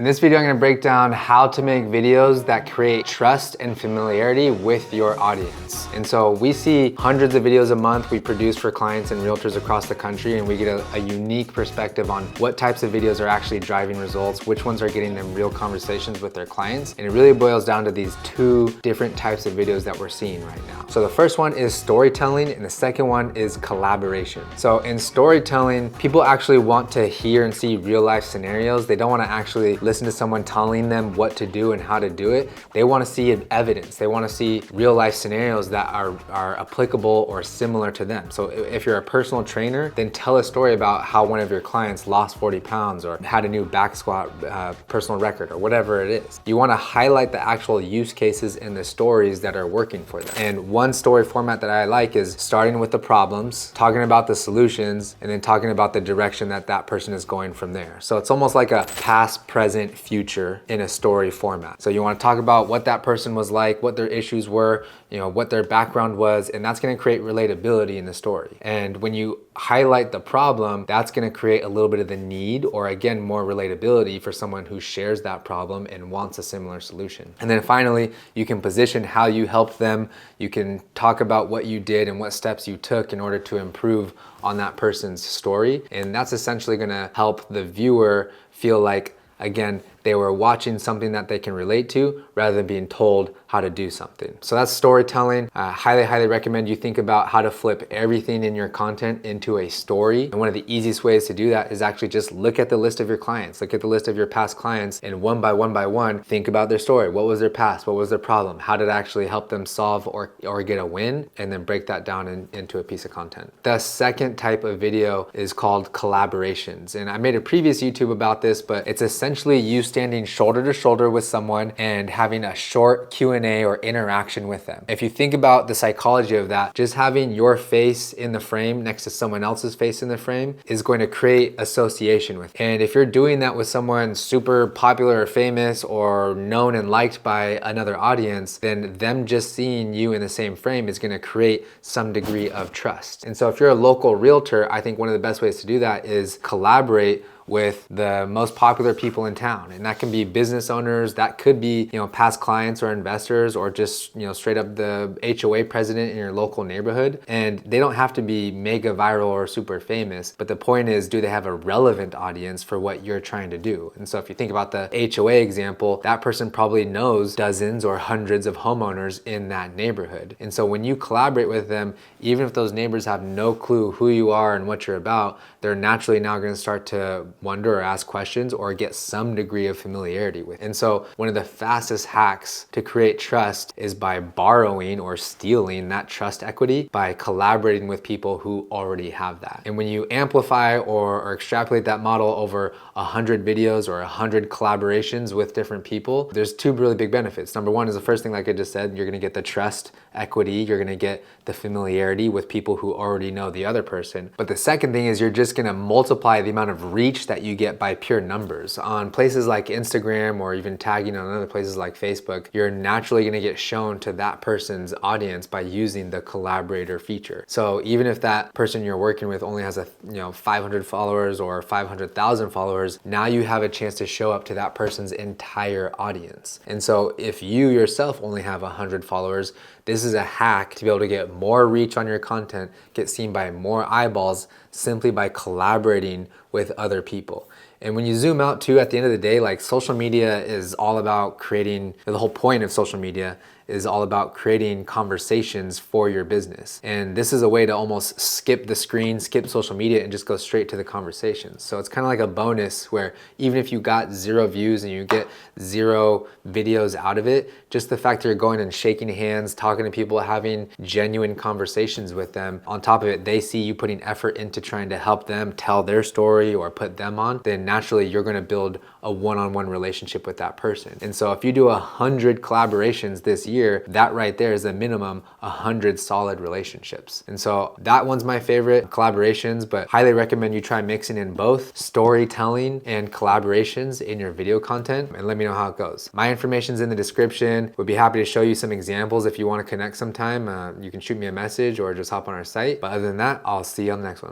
In this video, I'm going to break down how to make videos that create trust and familiarity with your audience. And so we see hundreds of videos a month we produce for clients and realtors across the country, and we get a unique perspective on what types of videos are actually driving results, which ones are getting them real conversations with their clients. And it really boils down to these two different types of videos that we're seeing right now. So the first one is storytelling, and the second one is collaboration. So in storytelling, people actually want to hear and see real life scenarios. They don't want to actually listen to someone telling them what to do and how to do it. They want to see evidence. They want to see real life scenarios that are applicable or similar to them. So if you're a personal trainer, then tell a story about how one of your clients lost 40 pounds or had a new back squat personal record or whatever it is. You want to highlight the actual use cases and the stories that are working for them. And one story format that I like is starting with the problems, talking about the solutions, and then talking about the direction that that person is going from there. So it's almost like a past, present, future in a story format. So you want to talk about what that person was like, what their issues were, what their background was, and that's going to create relatability in the story. And when you highlight the problem, that's going to create a little bit of the need, or again, more relatability for someone who shares that problem and wants a similar solution. And then finally, you can position how you helped them. You can talk about what you did and what steps you took in order to improve on that person's story. And that's essentially going to help the viewer feel like, again, they were watching something that they can relate to rather than being told how to do something. So that's storytelling. I highly recommend you think about how to flip everything in your content into a story. And one of the easiest ways to do that is actually just look at the list of your clients, look at the list of your past clients, and one by one, think about their story. What was their past? What was their problem? How did it actually help them solve or get a win? And then break that down into a piece of content. The second type of video is called collaborations. And I made a previous YouTube about this, but it's essentially you standing shoulder to shoulder with someone and having a short Q&A or interaction with them. If you think about the psychology of that, just having your face in the frame next to someone else's face in the frame is going to create association with. And if you're doing that with someone super popular or famous or known and liked by another audience, then them just seeing you in the same frame is going to create some degree of trust. And so if you're a local realtor, I think one of the best ways to do that is collaborate with the most popular people in town. And that can be business owners, that could be, past clients or investors, or just, straight up the HOA president in your local neighborhood. And they don't have to be mega viral or super famous, but the point is, do they have a relevant audience for what you're trying to do? And so if you think about the HOA example, that person probably knows dozens or hundreds of homeowners in that neighborhood. And so when you collaborate with them, even if those neighbors have no clue who you are and what you're about, they're naturally now going to start to wonder or ask questions or get some degree of familiarity with. And so one of the fastest hacks to create trust is by borrowing or stealing that trust equity by collaborating with people who already have that. And when you amplify or extrapolate that model over 100 videos or 100 collaborations with different people, there's two really big benefits. Number one is the first thing, like I just said, you're gonna get the trust equity, you're gonna get the familiarity with people who already know the other person. But the second thing is you're just gonna multiply the amount of reach that you get by pure numbers. On places like Instagram or even tagging on other places like Facebook, you're naturally gonna get shown to that person's audience by using the collaborator feature. So even if that person you're working with only has 500 followers or 500,000 followers, now you have a chance to show up to that person's entire audience. And so if you yourself only have 100 followers, this is a hack to be able to get more reach on your content, get seen by more eyeballs simply by collaborating with other people. And when you zoom out too, at the end of the day, like social media is all about creating, the whole point of social media is all about creating conversations for your business. And this is a way to almost skip the screen, skip social media, and just go straight to the conversations. So it's kind of like a bonus where even if you got 0 views and you get 0 videos out of it, just the fact that you're going and shaking hands, talking to people, having genuine conversations with them, on top of it, they see you putting effort into trying to help them tell their story or put them on, then naturally you're gonna build a one-on-one relationship with that person. And so if you do 100 collaborations this year, that right there is a minimum 100 solid relationships. And so that one's my favorite, collaborations, but highly recommend you try mixing in both storytelling and collaborations in your video content, and let me know how it goes. My information's in the description. Would be happy to show you some examples if you want to connect sometime. You can shoot me a message or just hop on our site. But other than that, I'll see you on the next one.